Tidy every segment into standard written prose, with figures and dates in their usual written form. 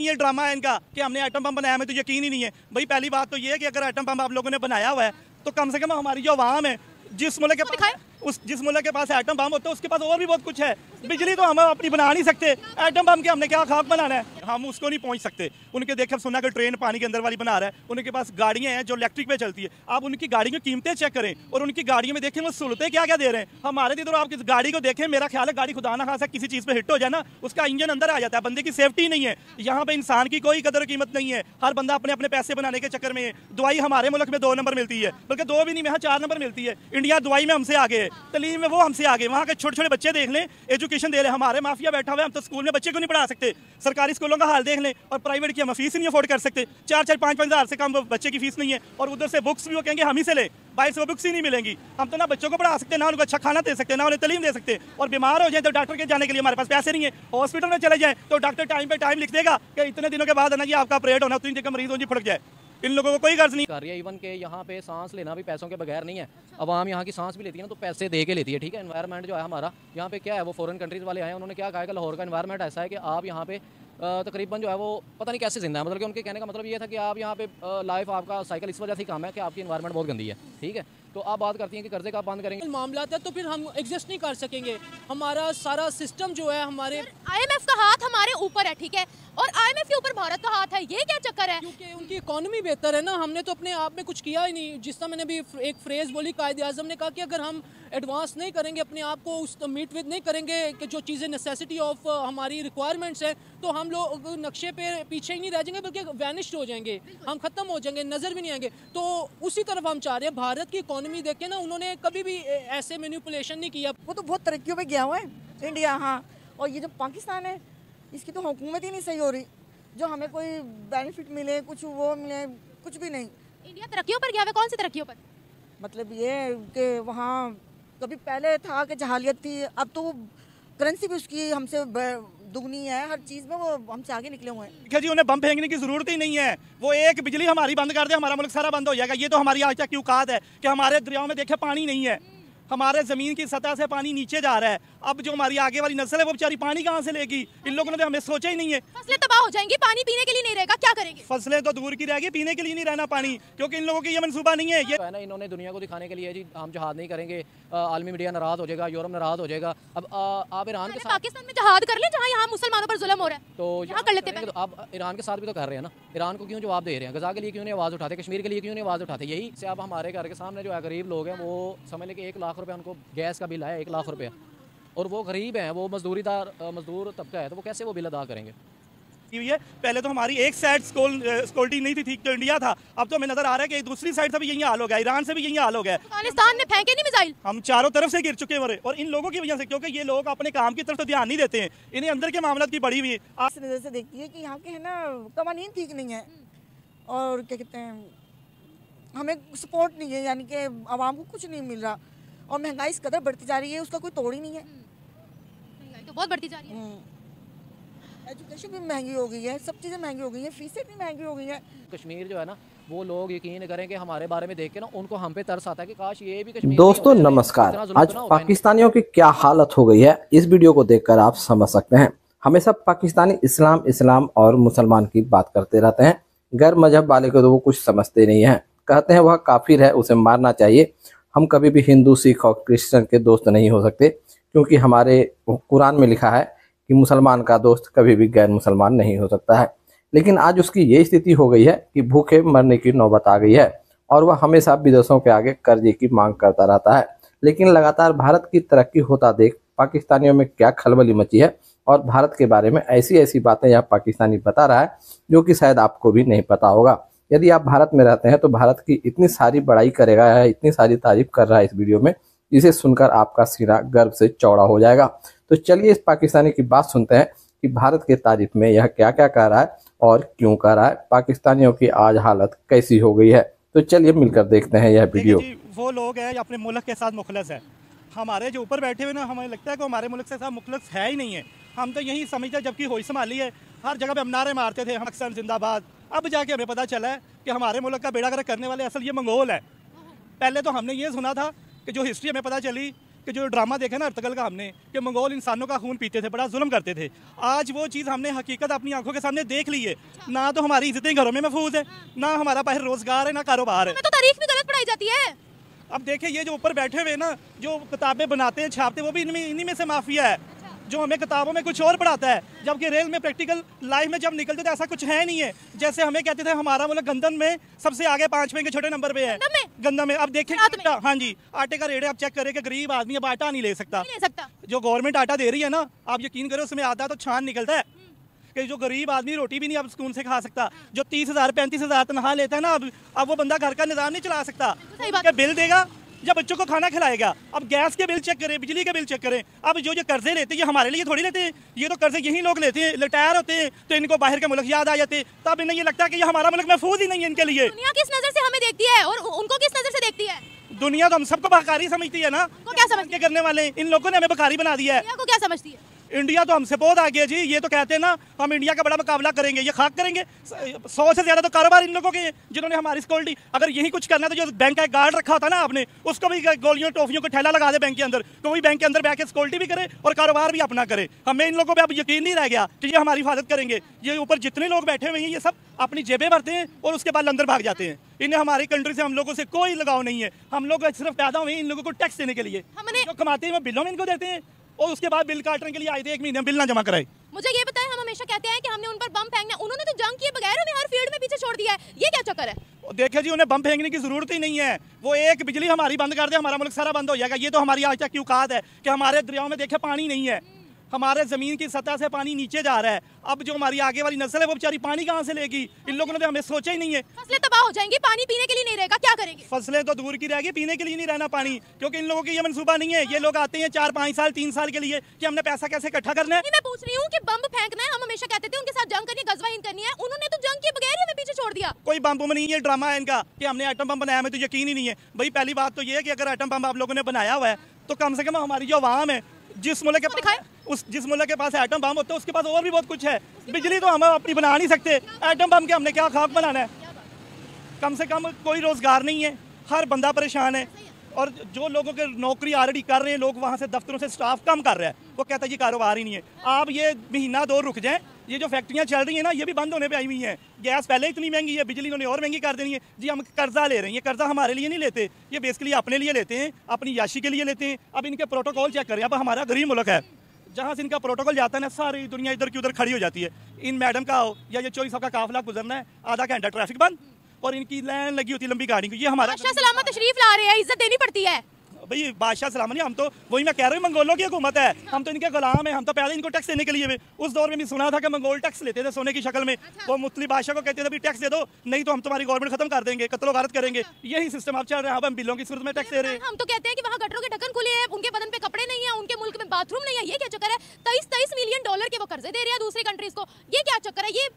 ये ड्रामा है इनका कि हमने एटम बम बनाया, हमें तो यकीन ही नहीं है। भाई पहली बात तो ये है कि अगर एटम बम आप लोगों ने बनाया हुआ है तो कम से कम हमारी जो अवाम है, जिस मुल्क के पास एटम बम होता है उसके पास और भी बहुत कुछ है। बिजली तो हम अपनी बना नहीं सकते, एटम बम के हमने क्या खाक बनाना है, हम उसको नहीं पहुंच सकते। उनके देखे सुना कि ट्रेन पानी के अंदर वाली बना रहा है, उनके पास गाड़ियां हैं जो इलेक्ट्रिक पे चलती है। आप उनकी गाड़ियों की कीमतें चेक करें और उनकी गाड़ियों में देखें वो सहूलतें क्या क्या दे रहे हैं। हमारे इधर आप गाड़ी को देखें, मेरा ख्याल है गाड़ी खुदा ना खासा किसी चीज़ पे हिट हो जाए ना, उसका इंजन अंदर आ जाता है, बंदे की सेफ्टी नहीं है। यहाँ पे इंसान की कोई कदर कीमत नहीं है, हर बंदा अपने अपने पैसे बनाने के चक्कर में है। दवाई हमारे मुल्क में 2 नंबर मिलती है, बल्कि 2 भी नहीं, यहाँ 4 नंबर मिलती है। इंडिया दवाई में हमसे आगे है, तलीम में वो हमसे आगे। वहाँ के छोटे छोटे बच्चे देख लें, एजुकेशन दे रहे, हमारे माफिया बैठा हुआ है, हम तो स्कूल में बच्चे को नहीं पढ़ा सकते। सरकारी स्कूलों का हाल देख लें, और प्राइवेट की हम फीस ही नहीं अफोर्ड कर सकते। 4-4, 5-5 हज़ार से कम बच्चे की फीस नहीं है, और उधर से बुक्स भी वो कहेंगे हम ही से ले, बाहर से वो बुक्स ही नहीं मिलेंगी। हम तो ना बच्चों को पढ़ा सकते, ना उनको अच्छा खाना दे सकते, ना उन्हें तालीम दे सकते। और बीमार हो जाए तो डॉक्टर के जाने के लिए हमारे पास पैसे नहीं है। हॉस्पिटल में चले जाए तो डॉक्टर टाइम पे टाइम लिख देगा कि इतने दिनों के बाद है ना जी आपका ऑपरेट होना, उतनी जगह मरीज हो जी फड़क जाए। इन लोगों को कोई गर्ज नहीं कर रही है। इवन के यहाँ पे सांस लेना भी पैसों के बगैर नहीं है। अवाम यहाँ की सांस भी लेती है ना तो पैसे दे के लेती है, ठीक है। एनवायरनमेंट जो है हमारा यहाँ पे क्या है, वो फॉरेन कंट्रीज़ वाले आए, उन्होंने क्या कहा है कि लाहौर का एनवायरनमेंट ऐसा है कि आप यहाँ पे तकरीबन जो है वो पता नहीं कैसे जिंदा है। मतलब कि उनके कहने का मतलब ये था कि आप यहाँ पे लाइफ आपका साइकिल इस वजह से कम है कि आपकी एनवायरनमेंट बहुत गंदी है, ठीक है। तो आप बात करती हैं कि कर्जे का बंद करेंगे, मामला है तो फिर हम एग्जिस्ट नहीं कर सकेंगे। हमारा सारा सिस्टम जो है, हमारे IMF का हाथ हमारे ऊपर है, ठीक है, और IMF के ऊपर भारत का हाथ है, ये क्या चक्कर है? क्योंकि उनकी इकोनॉमी बेहतर है ना, हमने तो अपने आप में कुछ किया ही नहीं। जिस तरह मैंने भी एक फ्रेज बोली, कायदे आज़म ने कहा कि अगर हम एडवांस नहीं करेंगे अपने आप को, उस मीट विद नहीं करेंगे कि जो चीज़ें नेसेसिटी ऑफ हमारी रिक्वायरमेंट्स हैं, तो हम लोग नक्शे पे पीछे ही नहीं रह जाएंगे, बल्कि वैनिश्ड हो जाएंगे, हम ख़त्म हो जाएंगे, नज़र भी नहीं आएंगे। तो उसी तरफ हम चाह रहे हैं। भारत की इकोनॉमी देख के ना, उन्होंने कभी भी ऐसे मैनिपुलेशन नहीं किया। वो तो बहुत तरक्कियों पे गया हुआ है इंडिया, हाँ। और ये जो पाकिस्तान है, इसकी तो हुकूमत ही नहीं सही हो रही, जो हमें कोई बेनिफिट मिले, कुछ वो मिले, कुछ भी नहीं। इंडिया तरक्कियों पर गया हुआ है, कौन सी तरक्कियों पर? मतलब ये कि वहाँ कभी पहले था कि जहालियत थी, अब तो करेंसी भी उसकी हमसे दुगनी है, हर चीज़ में वो हमसे आगे निकले हुए हैं। देखिए जी, उन्हें बम फेंकने की जरूरत ही नहीं है। वो एक बिजली हमारी बंद कर दे, हमारा मुल्क सारा बंद हो जाएगा। ये तो हमारी आज तक की औकात है कि हमारे दरियाओं में देखे पानी नहीं है, हमारे ज़मीन की सतह से पानी नीचे जा रहा है। अब जो हमारी आगे वाली नस्ल है वो बेचारी पानी कहाँ से लेगी? इन लोगों ने तो हमें सोचा ही नहीं है। फसलें तबाह हो जाएंगी, पानी पीने के लिए नहीं रहेगा, क्या करेंगे? फसलें तो दूर की रहेगी, पीने के लिए नहीं रहना पानी, क्योंकि इन लोगों की ये मनसूबा नहीं है। ये है ना, इन्होंने दुनिया को दिखाने के लिए जी हम जहाद नहीं करेंगे, आलमी मीडिया नाराज़ हो जाएगा, यूरोप नाराज़ हो जाएगा। अब आप ईरान के साथ पाकिस्तान में जहाद कर ले, जहाँ यहाँ मुसलमानों पर जुल्म हो रहा है, तो यहाँ कर लेते हैं। तो आप ईरान के साथ भी तो कर रहे हैं ना, ईरान को क्यों जवाब दे रहे हैं? गजा के लिए क्यों नहीं आवाज़ उठाते? कश्मीर के लिए क्यों नहीं आवाज़ उठाते? यही से आप हमारे घर के सामने जो है गरीब लोग हैं, वो समझ लें कि 1 लाख रुपये उनको गैस का बिल आया, 1 लाख रुपये, और वो गरीब हैं, वो मजदूर तबका है, तो वो कैसे वो बिल अदा करेंगे? है पहले तो हमारी एक साइड सिक्योरिटी नहीं थी, ठीक तो इंडिया था। अब तो हमें नजर आ रहा है कि दूसरी साइड से भी यही हाल हो गया, ईरान से भी यही हाल हो गया। अफगानिस्तान ने फेंके नहीं मिसाइल, हम चारों तरफ से गिर चुके हैं, और इन लोगों की वजह से, क्योंकि ये लोग अपने काम की तरफ तो ध्यान नहीं देते हैं, इन्हें अंदर के मामलों की बड़ी हुई है। आप इस नज़र से देखती है कि यहाँ के है ना कवानीन ठीक नहीं है, और क्या कहते हैं, हमें सपोर्ट नहीं है, यानी कि आवाम को कुछ नहीं मिल रहा, और महंगाई इस कदर बढ़ती जा रही है, उसका कोई तोड़ ही नहीं है। महंगाई तो बहुत बढ़ती जा रही है। एजुकेशन भी महंगी हो गई है, सब चीज़ें महंगी हो गई हैं, फीसें भी महंगी हो गई हैं। कश्मीर जो है ना, वो लोग यकीन करें कि हमारे बारे में देख के ना उनको हम पे तरस आता है कि काश ये भी कश्मीर। दोस्तों नमस्कार, आज पाकिस्तानियों की क्या हालत हो गई है, इस वीडियो को देखकर आप समझ सकते हैं। हमेशा पाकिस्तानी इस्लाम और मुसलमान की बात करते रहते हैं, गैर मजहब वाले को तो वो कुछ समझते नहीं है, कहते हैं वह काफिर है, उसे मारना चाहिए। हम कभी भी हिंदू, सिख और क्रिश्चियन के दोस्त नहीं हो सकते, क्योंकि हमारे कुरान में लिखा है कि मुसलमान का दोस्त कभी भी गैर मुसलमान नहीं हो सकता है। लेकिन आज उसकी ये स्थिति हो गई है कि भूखे मरने की नौबत आ गई है, और वह हमेशा विदेशों के आगे कर्जे की मांग करता रहता है। लेकिन लगातार भारत की तरक्की होता देख पाकिस्तानियों में क्या खलबली मची है, और भारत के बारे में ऐसी ऐसी बातें यह पाकिस्तानी बता रहा है जो कि शायद आपको भी नहीं पता होगा। यदि आप भारत में रहते हैं तो भारत की इतनी सारी बड़ाई करेगा, इतनी सारी तारीफ कर रहा है इस वीडियो में, जिसे सुनकर आपका सीना गर्व से चौड़ा हो जाएगा। तो चलिए इस पाकिस्तानी की बात सुनते हैं कि भारत के तारीफ में यह क्या क्या कह रहा है और क्यों कह रहा है, पाकिस्तानियों की आज हालत कैसी हो गई है। तो चलिए मिलकर देखते हैं यह वीडियो। वो लोग हैं अपने मुल्क के साथ मुखलस है, हमारे जो ऊपर बैठे हुए ना, हमें लगता है कि हमारे मुल्क से साथ मुखलस है ही नहीं है। हम तो यही समझते हैं, जबकि होश संभाली है, हर जगह पे हम नारे मारते थे, हम अक्सर जिंदाबाद। अब जाके हमें पता चला है कि हमारे मुल्क का बेड़ा गर्क करने वाले असल ये मंगोल है। पहले तो हमने ये सुना था कि जो हिस्ट्री हमें पता चली कि जो ड्रामा देखा ना अर्तगल का हमने कि मंगोल इंसानों का खून पीते थे, बड़ा जुल्म करते थे, आज वो चीज़ हमने हकीकत अपनी आंखों के सामने देख ली है। ना तो हमारी इज्जतें घरों में महफूज है, ना हमारा बाहर रोजगार है, ना कारोबार है। तो तारीख में गलत पढ़ाई जाती है। अब देखिए ये जो ऊपर बैठे हुए ना, जो किताबें बनाते हैं छापते, वो भी इन्हीं में से माफिया है, जो हमें किताबों में कुछ और पढ़ाता है, जबकि रेल में प्रैक्टिकल लाइफ में जब निकलते तो ऐसा कुछ है नहीं है। जैसे हमें कहते थे हमारा मुल्क गंदम में सबसे आगे 5वें के छोटे नंबर पे है, गंदम में। अब देखिए हाँ जी, आटे का रेट आप चेक करें कि गरीब आदमी अब आटा नहीं ले सकता। जो गवर्नमेंट आटा दे रही है ना, आप यकीन करो उसमें आधा तो छान निकलता है कि जो गरीब आदमी रोटी भी नहीं अब सुकून से खा सकता। जो 30,000 35,000 तनख्वाह लेता है ना, अब वो बंदा घर का निजाम नहीं चला सकता। बिल देगा जब बच्चों को खाना खिलाएगा। अब गैस के बिल चेक करें, बिजली के बिल चेक करें। अब जो कर्जे लेते हैं ये हमारे लिए थोड़ी लेते हैं, ये तो कर्जे यही लोग लेते हैं, रिटायर होते हैं तो इनको बाहर के मुल्क याद आ जाते हैं, तब इन्हें ये लगता है कि ये हमारा मुल्क महफूज ही नहीं है इनके लिए। दुनिया किस नजर से हमें देखती है और उनको किस नजर से देखती है? दुनिया तो हम सबको बकारी समझती है ना। क्या समझ के करने वाले इन लोगों ने हमें बकारी बना दिया है। क्या समझती है? इंडिया तो हमसे बहुत आगे है जी। ये तो कहते हैं ना हम इंडिया का बड़ा मुकाबला करेंगे, ये खाक करेंगे। 100 से ज्यादा तो कारोबार इन लोगों के हैं जिन्होंने हमारी सिक्योरिटी, अगर यही कुछ करना है तो जो बैंक का गार्ड रखा होता ना आपने, उसको भी गोलियों टॉफियों को ठेला लगा दे बैंक के अंदर, तो वही बैंक के अंदर बैठ के सिक्योरिटी भी करे और कारोबार भी अपना करे। हमें इन लोगों पर अब यकीन नहीं रह गया कि ये हमारी हिफाजत करेंगे। ये ऊपर जितने लोग बैठे हुए हैं ये सब अपनी जेबें भरते हैं और उसके बाद अंदर भाग जाते हैं। इन्हें हमारी कंट्री से हम लोगों से कोई लगाव नहीं है। हम लोग सिर्फ पैदा हुए इन लोगों को टैक्स देने के लिए, जो कमाते हैं वो बिलों में इनको देते हैं और उसके बाद बिल काटने के लिए आए थे 1 महीने बिल ना जमा कराए। मुझे ये बताएं, हम हमेशा कहते हैं कि हमने उन पर बम फेंकना, उन्होंने तो जंग किए बगैर हमें हर फील्ड में पीछे छोड़ दिया है, ये क्या चक्कर है? देखिए जी, उन्हें बम फेंकने की जरूरत ही नहीं है। वो एक बिजली हमारी बंद कर दे, हमारा मुल्क सारा बंद हो जाएगा। ये तो हमारी आज तक की औकात है कि हमारे दरियाओं में देखे पानी नहीं है, हमारे जमीन की सतह से पानी नीचे जा रहा है। अब जो हमारी आगे वाली नस्ल है वो बेचारी पानी कहाँ से लेगी? इन लोगों ने तो हमें सोचा ही नहीं है। फसलें तबाह हो जाएंगी, पानी पीने के लिए नहीं रहेगा, क्या करेंगे? फसलें तो दूर की रहेगी, पीने के लिए नहीं रहना पानी, क्योंकि इन लोगों की ये मंसूबा नहीं है। ये लोग आते हैं 4-5 साल 3 साल के लिए कि हमने पैसा कैसे इकट्ठा करना है। मैं पूछ रही हूँ कि बम फेंकना है, हम हमेशा कहते थे उनके साथ जंग करनी है, गजवाहीन करनी है, उन्होंने तो जंग के बगैर ही हमें पीछे छोड़ दिया। कोई बम बम नहीं है, ड्रामा है इनका कि हमने एटम बम बनाया, हमें तो यकीन ही नहीं है। भाई पहली बात तो ये है कि अगर एटम बम आप लोगों ने बनाया हुआ है तो कम से कम हमारी जो अवाम है, जिस मुल्क के पास एटम बम होता है उसके पास और भी बहुत कुछ है। बिजली तो हम अपनी बना नहीं सकते, एटम बम के हमने क्या खाक बनाना है? कम से कम कोई रोजगार नहीं है, हर बंदा परेशान है। और जो लोगों के नौकरी ऑलरेडी कर रहे हैं लोग, वहाँ से दफ्तरों से स्टाफ कम कर रहा है, वो कहता है ये कारोबार ही नहीं है। आप ये महीना 2 रुक जाएं, ये जो फैक्ट्रियाँ चल रही हैं ना ये भी बंद होने पे आई हुई हैं। गैस पहले इतनी महंगी है, बिजली इन्होंने और महंगी कर देनी है जी। हम कर्जा ले रहे हैं, ये कर्जा हमारे लिए नहीं लेते, ये बेसिकली अपने लिए लेते हैं, अपनी याशी के लिए लेते हैं। अब इनके प्रोटोकॉल चेक करें। अब हमारा गरीब मुल्क है, जहाँ से इनका प्रोटोकॉल जाता है ना सारी दुनिया इधर की उधर खड़ी हो जाती है। इन मैडम का हो या ये 24 का काफिला गुजरना है, आधा घंटा ट्रैफिक बंद और इनकी लाइन लगी होती है लंबी गाड़ी की। ये हमारा सलामत तशरीफ ला रहे हैं, इज्जत देनी पड़ती है भाई। बादशाह सलाम नहीं, हम तो वही मैं कह रहा हूँ मंगोलों की हुकूमत है, हम तो इनके गुलाम हैं। हम तो पहले इनको टैक्स देने के लिए, उस दौर में भी सुना था कि मंगोल टैक्स लेते थे सोने की शक्ल में। वो मुतली बादशाह को कहते थे भी टैक्स दे दो, नहीं तो हम तुम्हारी गवर्नमेंट खत्म कर देंगे, कत्लो गारत करेंगे। यही सिस्टम अब चल रहा है। अब हम बिलों की सूरत में टैक्स दे रहे हैं। हम तो कहते हैं कि वहाँ गटरों के ढक्कन खुले हैं, उनके बदन पे कपड़े नहीं है, उनके मुल्क में बाथरूम नहीं है, ये क्या चक्कर है? 23 मिलियन डॉलर के वो कर्जे दे रहे हैं दूसरी कंट्रीज को, ये क्या चक्कर है? ये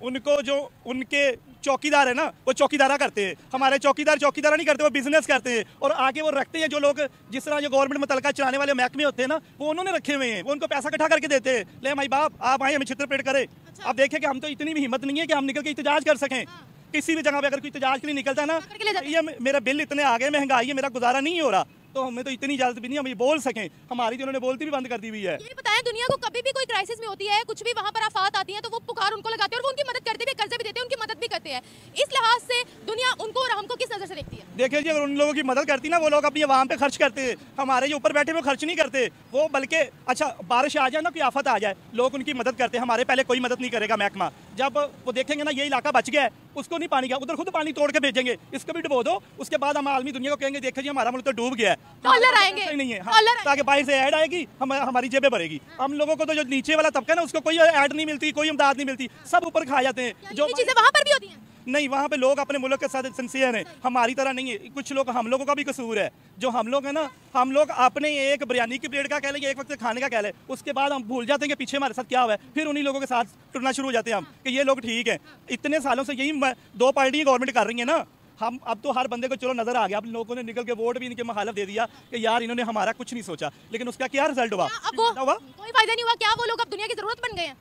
उनको जो उनके चौकीदार है ना वो चौकीदारा करते हैं, हमारे चौकीदारा नहीं करते, वो बिजनेस करते हैं और आगे वो रखते हैं। जो लोग जिस तरह जो गवर्नमेंट मुतलका चलाने वाले महकमे होते हैं ना वो उन्होंने रखे हुए हैं, वो उनको पैसा इकट्ठा करके देते हैं। ले भाई बाप आप आए हमें छित्रपेट करे। अब देखें कि हम तो इतनी भी हिम्मत नहीं है कि हम निकल के एहतजाज कर सकें। किसी भी जगह पे अगर कोई एहतजाज के लिए निकलता है ना, ये मेरा बिल इतने आ गए, महंगाई है, मेरा गुजारा नहीं हो रहा, तो हमें तो इतनी इजाजत भी नहीं हम ये बोल सकें। हमारी जो उन्होंने बोलती भी बंद कर दी हुई है। ये बताएं, दुनिया को कभी भी कोई क्राइसिस में होती है, कुछ भी वहाँ पर आफत आती है तो वो पुकार उनको लगाते हैं और वो उनकी मदद करते भी, कर्जे भी देते हैं, उनकी मदद भी करते हैं। इस लिहाज से दुनिया उनको और हमको किस नजर से देखती है? देखिए जी, अगर उन लोगों की मदद करती ना, वो लोग अपनी आवाम पे खर्च करते हैं। हमारे जो ऊपर बैठे वो खर्च नहीं करते, वो बल्कि अच्छा बारिश आ जाए ना, कोई आफत आ जाए, लोग उनकी मदद करते हैं। हमारे पहले कोई मदद नहीं करेगा महकमा। जब वो देखेंगे ना ये इलाका बच गया है, उसको नहीं पानी का, उधर खुद पानी तोड़ के भेजेंगे, इसको भी डुबो दो। उसके बाद हम आलमी दुनिया को कहेंगे देखिए जी हमारा मुल्क तो डूब गया है, डॉलर आएंगे नहीं है ताकि बाहर से ऐड आएगी, हमारी जेबें भरेगी। हम लोगों को तो जो नीचे वाला तबका है ना उसको कोई ऐड नहीं मिलती, कोई इमदाद नहीं मिलती, सब ऊपर खा जाते हैं। जो चीजें वहाँ पर भी होती हैं नहीं, वहाँ पे लोग अपने मुल्क के साथ सिंसियर हैं, हमारी तरह नहीं है। कुछ लोग हम लोगों का भी कसूर है, जो हम लोग हैं ना, हम लोग अपने एक बिरयानी की प्लेट का कह लें, एक वक्त खाने का कह लें, उसके बाद हम भूल जाते हैं कि पीछे हमारे साथ क्या हुआ है, फिर उन्हीं लोगों के साथ टुरना शुरू हो जाते हैं हम कि ये लोग ठीक है। इतने सालों से यही 2 पार्टियां गवर्नमेंट कर रही है ना, हम अब तो हर बंदे को चलो नजर आ गया। अब लोगों ने निकल के वोट भी इनके मुखालिफ दे दिया कि यार इन्होंने हमारा कुछ नहीं सोचा, लेकिन उसका क्या रिजल्ट हुआ? कोई फायदा नहीं हुआ। क्या वो लोग अब दुनिया की जरूरत बन गए हैं?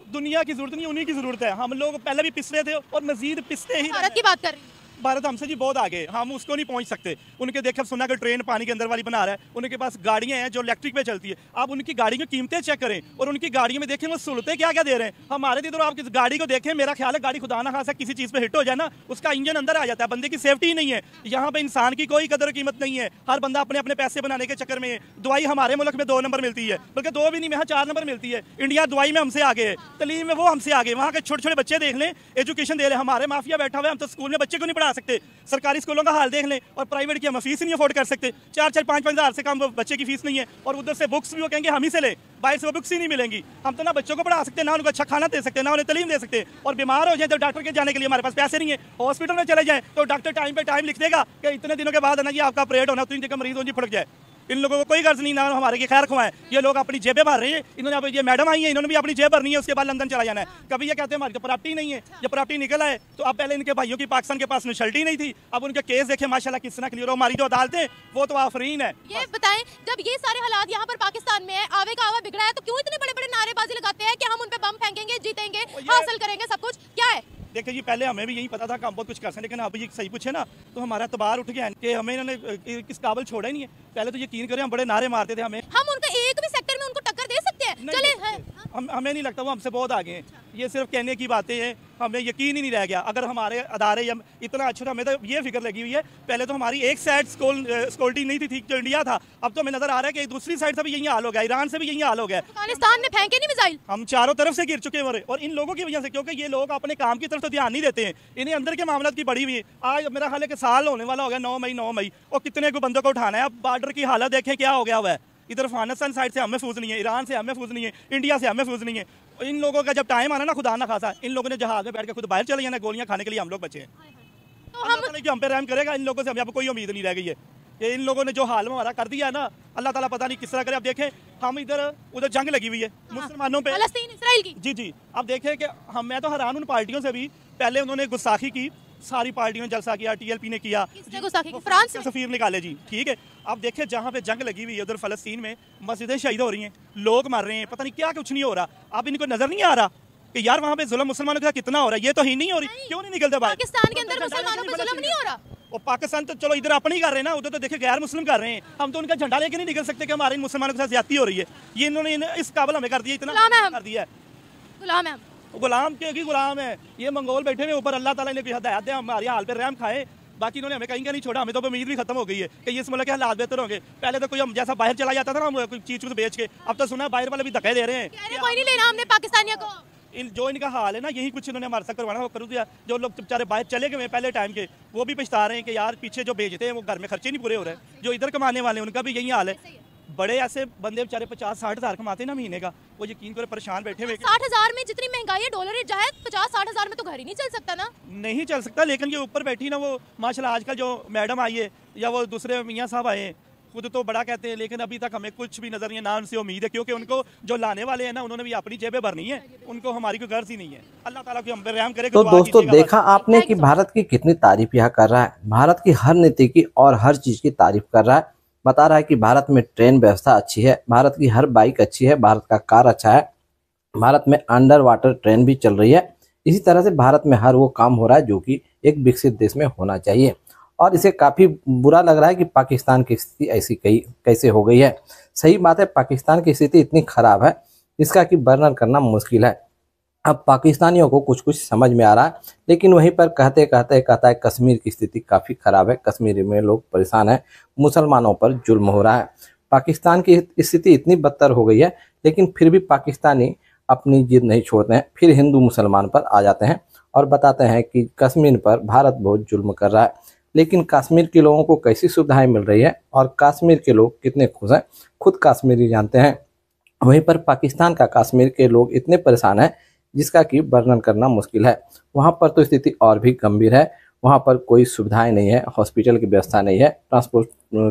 दुनिया की जरूरत नहीं, उन्हीं की जरूरत है। हम लोग पहले भी पिस रहे थे और मजीद पिसते ही। भारत की बात कर रही हूं। भारत हमसे जी बहुत आगे, हम उसको नहीं पहुंच सकते। उनके देखे सुना कि ट्रेन पानी के अंदर वाली बना रहा है, उनके पास गाड़ियां हैं जो इलेक्ट्रिक पे चलती है। आप उनकी गाड़ी की कीमतें चेक करें और उनकी गाड़ियों में देखें वो सहूलतें क्या क्या दे रहे हैं। हमारे इधर आप किस गाड़ी को देखें, मेरा ख्याल है गाड़ी खुदा ना खासा किसी चीज़ पे हिट हो जाए ना, उसका इंजन अंदर आ जाता है, बंदे की सेफ्टी ही नहीं है। यहाँ पे इंसान की कोई कदर कीमत नहीं है, हर बंदा अपने अपने पैसे बनाने के चक्कर में है। दवाई हमारे मुल्क में 2 नंबर मिलती है, बल्कि 2 भी नहीं, यहाँ 4 नंबर मिलती है। इंडिया दवाई में हमसे आगे है, तलीम में वो हमसे आगे। वहाँ के छोटे छोटे बच्चे देख लें, एजुकेशन दे रहे हैं, हमारे माफिया बैठा हुआ है। हम तो स्कूल में बच्चे को नहीं पढ़ा सकते। सरकारी स्कूलों का हाल देख लें, और प्राइवेट की हम फीस नहीं अफोर्ड कर सकते। 4-4, 5-5 हज़ार से कम बच्चे की फीस नहीं है, और उधर से बुक्स भी वो कहेंगे हम ही से ले, बाहर से वो बुक्स ही नहीं मिलेंगी। हम तो ना बच्चों को पढ़ा सकते, ना उनको अच्छा खाना दे सकते, ना उन्हें तलीम दे सकते। और बीमार हो जाए तो डॉक्टर के जाने के लिए हमारे पास पैसे नहीं है। हॉस्पिटल में चले जाएं तो डॉक्टर टाइम पे टाइम लिख देगा कि इतने दिनों के बाद है ना जी आपका ऑपरेट होना, 3 दिन का मरीज हो जी फुड़क जाए। इन लोगों को कोई गर्ज नहीं, ना हमारे की खैर खुआएं। ये लोग अपनी जेबें भर रहे हैं। इन्होंने अब ये मैडम आई है, इन्होंने भी अपनी जेब भरनी है, उसके बाद लंदन चला जाना है। कभी ये कहते हैं हमारी तो प्रॉपर्टी नहीं है, जब प्रॉपर्टी निकल आए तो अब पहले इनके भाइयों की पाकिस्तान के पास नेशनलिटी नहीं थी, अब उनके केस देखे माशाल्लाह किस तरह क्लियर हो। हमारी जो अदालतें वो तो आफरीन है। ये बताएं, जब ये सारे हालात यहाँ पर पाकिस्तान में है, आवे का आवा बिगड़ा है, तो क्यों इतने बड़े बड़े नारेबाजी लगाते हैं कि हम उन पे बम फेंकेंगे, जीतेंगे, हासिल करेंगे सब कुछ? क्या है? देखिए जी, पहले हमें भी यही पता था कि हम बहुत कुछ कर सकते हैं, लेकिन अब ये सही पूछे ना तो हमारा तबार उठ गया है कि हमें इन्होंने किस काबिल छोड़ा ही नहीं है। पहले तो यकीन करें हम बड़े नारे मारते थे, हमें हम उनका एक भी सेक्टर में उनको टक्कर दे सकते हैं? चले हमें नहीं लगता वो हमसे बहुत आगे हैं। ये सिर्फ कहने की बातें हैं, हमें यकीन ही नहीं रह गया। अगर हमारे अदारे या इतना अच्छा, हमें तो ये फिक्र लगी हुई है, पहले तो हमारी एक साइड सिक्योरिटी नहीं थी जो इंडिया था, अब तो हमें नजर आ रहा है कि दूसरी साइड से भी यही हाल हो गया, ईरान से भी यही हाल हो गया। अफगानिस्तान ने फेंके नहीं मिसाइल, हम चारों तरफ से गिर चुके हैं, और इन लोगों की वजह से, क्योंकि ये लोग अपने काम की तरफ तो ध्यान नहीं देते हैं, इन्हें अंदर के मामला की बड़ी हुई है। आज मेरा ख्याल है कि साल होने वाला हो गया, 9 मई, और कितने को बंदों को उठाना है। अब बॉर्डर की हालत देखें क्या हो गया हुआ है। इधर अफगानिस्तान साइड से हमें महफूज नहीं है, ईरान से हमें महफूज नहीं है, इंडिया से हमें महफूज नहीं है। इन लोगों का जब टाइम आना ना, खुदा ना खासा, इन लोगों ने जहाज में बैठ के खुद बाहर चले जाना, गोलियां खाने के लिए हम लोग बचे हैं। तो हम पे रहम करेगा, इन लोगों से हमें अब कोई उम्मीद नहीं रह गई है। ये इन लोगों ने जो हाल में हमारा कर दिया है ना, अल्लाह ताला पता नहीं किस तरह करे। अब देखें, हम इधर उधर जंग लगी हुई है मुसलमानों पे, फलस्तीन इस्राइल की। जी जी, अब देखें कि मैं तो हैरान उन पार्टियों से भी, पहले उन्होंने गुस्ताखी की, सारी पार्टियों ने जलसा किया, TLP ने किया, फ्रांस से सफीर निकाले जी, ठीक है। अब देखें जहाँ पे जंग लगी हुई है उधर फलस्तीन में मस्जिदें शहीद हो रही हैं, लोग मर रहे हैं, पता नहीं क्या कुछ नहीं हो रहा। अब इनको नजर नहीं आ रहा कि यार वहाँ पे जुल्म मुसलमानों के साथ कितना हो रहा है। ये तो ही नहीं हो रही, क्यों नहीं निकलते बाहर? पाकिस्तान के अंदर मुसलमानों पे जुल्म नहीं हो रहा। और पाकिस्तान तो चलो इधर अपने ही कर रहे हैं ना, उधर तो देखिए गैर मुस्लिम कर रहे हैं। हम तो उनका झंडा लेके नहीं निकल सकते कि हमारे मुसलमानों के साथ ज्यादती हो रही है। ये इन्होंने इस काबिल हमें कर दिया, इतना कर दिया है। गुलाम है, गुलाम के गुलाम है। ये मंगोल बैठे हुए ऊपर, अल्लाह ताला ने कोई हदायत दे, हमारे हाल पे रहम खाए। बाकी इन्होंने हमें कहीं का नहीं छोड़ा। हमें तो उम्मीद भी खत्म हो गई है कि इस मुल्क के हालात बेहतर होंगे। पहले तो कोई हम जैसा बाहर चला जाता था ना, हम कोई चीज बेच के, अब तो सुना बाहर वाले भी धक्के दे रहे हैं, कोई नहीं लेना हमने पाकिस्तानियों को। जो इनका हाल है ना, यही कुछ इन्होंने हमारे साथ करवाना वो कर दिया। जो लोग बेचारे बाहर चले गए पहले टाइम के, वो भी पछता रहे हैं कि यार पीछे जो भेजते हैं वो घर में खर्चे नहीं पूरे हो रहे हैं। जो इधर कमाने वाले हैं उनका भी यही हाल है। बड़े ऐसे बंदे बेचारे 50-60 हज़ार कमाते हैं ना महीने का, वो यकीन करे परेशान बैठे हुए। 60 हज़ार में जितनी महंगाई है, डॉलर रेट जाए, 50-60 हज़ार में तो घर ही नहीं चल सकता ना। नहीं चल सकता, लेकिन ये ऊपर बैठी ना वो माशाल्लाह आजकल जो मैडम आई है या वो दूसरे मियाँ साहब आए हैं, खुद तो बड़ा कहते हैं, लेकिन अभी तक हमें कुछ भी नजर नहीं है, ना उनसे उम्मीद है, क्योंकि उनको जो लाने वाले हैं ना, उन्होंने भी अपनी जेबें भरनी है, उनको हमारी कोई गर्ज ही नहीं है। अल्लाह ताला की हम पे रहम करे। तो दोस्तों देखा आपने कि भारत की कितनी तारीफ यहाँ कर रहा है, भारत की हर नीति की और हर चीज की तारीफ कर रहा है। बता रहा है कि भारत में ट्रेन व्यवस्था अच्छी है, भारत की हर बाइक अच्छी है, भारत का कार अच्छा है, भारत में अंडर वाटर ट्रेन भी चल रही है। इसी तरह से भारत में हर वो काम हो रहा है जो कि एक विकसित देश में होना चाहिए। और इसे काफ़ी बुरा लग रहा है कि पाकिस्तान की स्थिति ऐसी कैसे हो गई है। सही बात है, पाकिस्तान की स्थिति इतनी खराब है इसका कि वर्णन करना मुश्किल है। अब पाकिस्तानियों को कुछ कुछ समझ में आ रहा है, लेकिन वहीं पर कहते कहते कहता है कश्मीर की स्थिति काफ़ी खराब है, कश्मीर में लोग परेशान हैं, मुसलमानों पर जुल्म हो रहा है। पाकिस्तान की स्थिति इतनी बदतर हो गई है, लेकिन फिर भी पाकिस्तानी अपनी जिद नहीं छोड़ते हैं, फिर हिंदू मुसलमान पर आ जाते हैं और बताते हैं कि कश्मीर पर भारत बहुत जुल्म कर रहा है। लेकिन कश्मीर के लोगों को कैसी सुविधाएं मिल रही है और कश्मीर के लोग कितने खुश हैं, खुद कश्मीरी जानते हैं। वहीं पर पाकिस्तान का कश्मीर के लोग इतने परेशान हैं जिसका कि वर्णन करना मुश्किल है। वहाँ पर तो स्थिति और भी गंभीर है, वहाँ पर कोई सुविधाएं नहीं है, हॉस्पिटल की व्यवस्था नहीं है, ट्रांसपोर्ट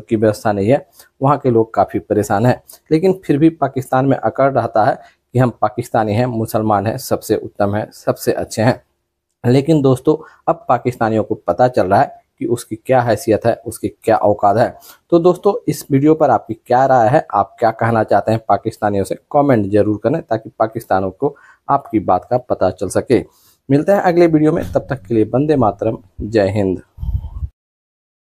की व्यवस्था नहीं है, वहाँ के लोग काफ़ी परेशान हैं। लेकिन फिर भी पाकिस्तान में अकड़ रहता है कि हम पाकिस्तानी हैं, मुसलमान हैं, सबसे उत्तम हैं, सबसे अच्छे हैं। लेकिन दोस्तों अब पाकिस्तानियों को पता चल रहा है कि उसकी क्या हैसियत है, उसकी क्या औकात है। तो दोस्तों इस वीडियो पर आपकी क्या राय है, आप क्या कहना चाहते हैं पाकिस्तानियों से, कमेंट जरूर करें ताकि पाकिस्तानियों को आपकी बात का पता चल सके। मिलते हैं अगले वीडियो में, तब तक के लिए वंदे मातरम, जय हिंद।